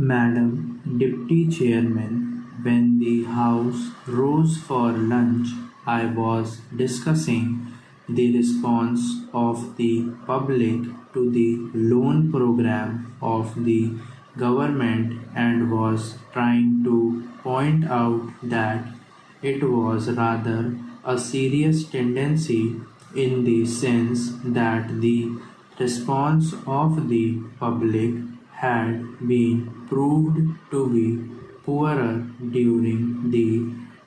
Madam Deputy Chairman, when the House rose for lunch, I was discussing the response of the public to the loan program of the government and was trying to point out that it was rather a serious tendency in the sense that the response of the public had been proved to be poorer during the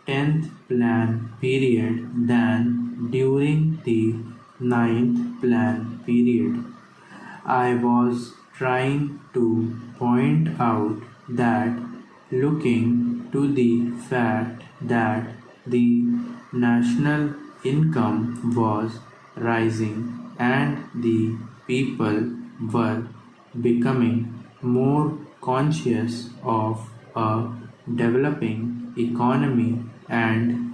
10th plan period than during the 9th plan period. I was trying to point out that looking to the fact that the national income was rising and the people were becoming more conscious of a developing economy and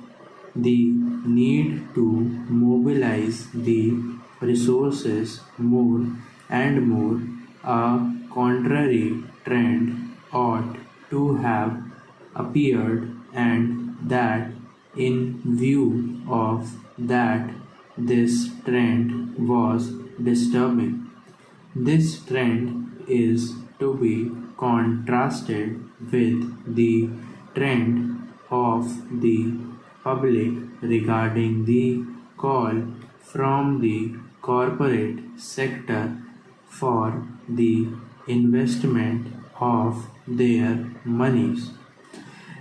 the need to mobilize the resources more and more, a contrary trend ought to have appeared, and that in view of that this trend was disturbing. This trend is to be contrasted with the trend of the public regarding the call from the corporate sector for the investment of their monies.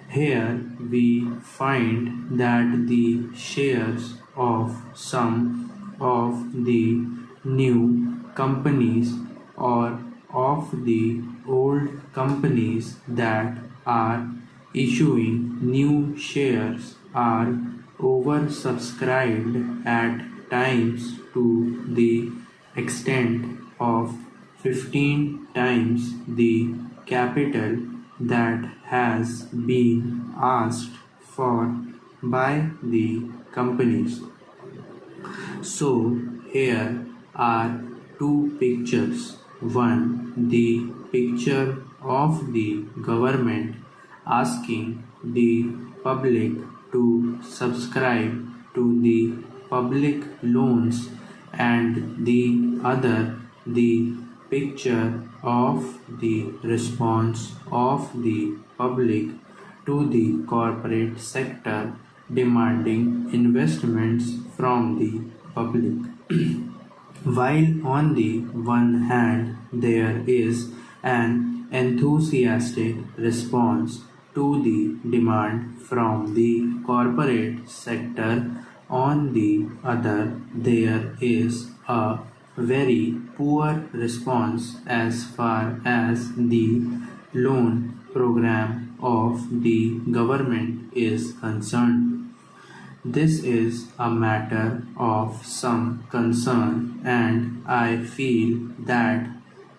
Here we find that the shares of some of the new companies or of the old companies that are issuing new shares are oversubscribed at times to the extent of 15 times the capital that has been asked for by the companies. So here are two pictures. One, the picture of the government asking the public to subscribe to the public loans, and the other, the picture of the response of the public to the corporate sector demanding investments from the public. While on the one hand there is an enthusiastic response to the demand from the corporate sector, on the other there is a very poor response as far as the loan program of the government is concerned. This is a matter of some concern, and I feel that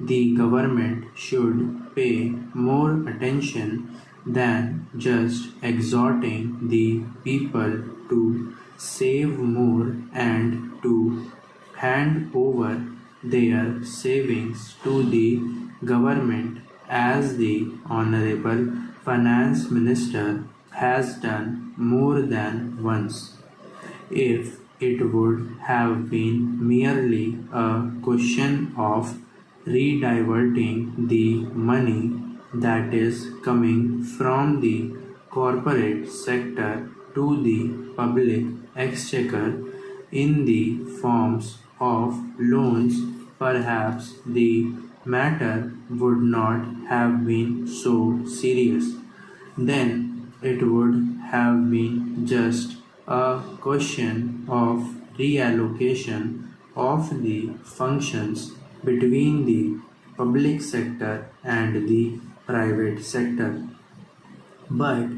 the government should pay more attention than just exhorting the people to save more and to hand over their savings to the government, as the Honorable Finance Minister has done more than once. If it would have been merely a question of rediverting the money that is coming from the corporate sector to the public exchequer in the forms of loans, perhaps the matter would not have been so serious. Then it would have been just a question of reallocation of the functions between the public sector and the private sector. But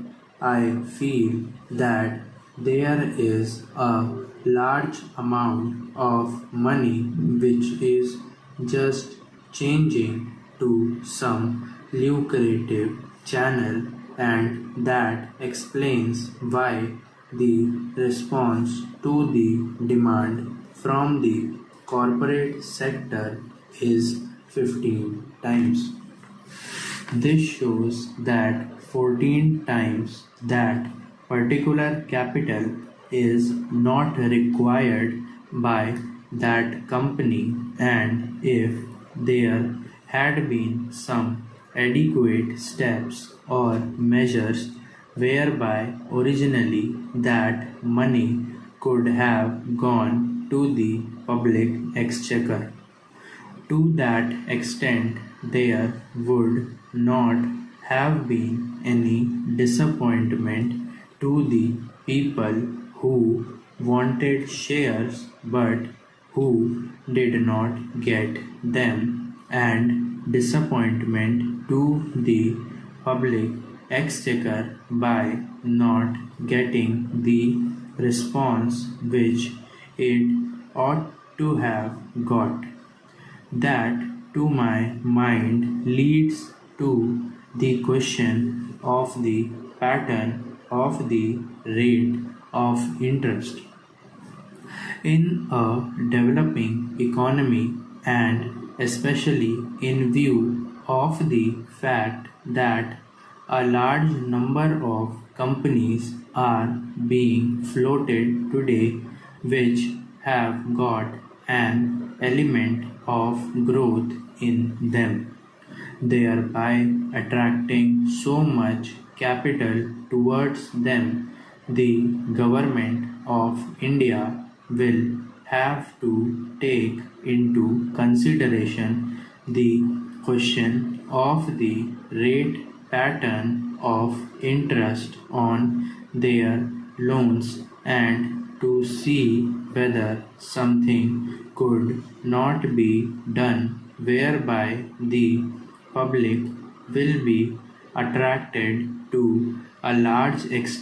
I feel that there is a large amount of money which is just changing to some lucrative channel, and that explains why the response to the demand from the corporate sector is 15 times. This shows that 14 times that particular capital is not required by that company, and if there had been some adequate steps or measures whereby originally that money could have gone to the public exchequer. To that extent, there would not have been any disappointment to the people who wanted shares but who did not get them, and disappointment to the public exchequer by not getting the response which it ought to have got. That, to my mind, leads to the question of the pattern of the rate of interest in a developing economy, and especially in view of the fact that a large number of companies are being floated today which have got an element of growth in them, thereby attracting so much capital towards them. The government of India will have to take into consideration the question of the rate pattern of interest on their loans, and to see whether something could not be done whereby the public will be attracted to a large extent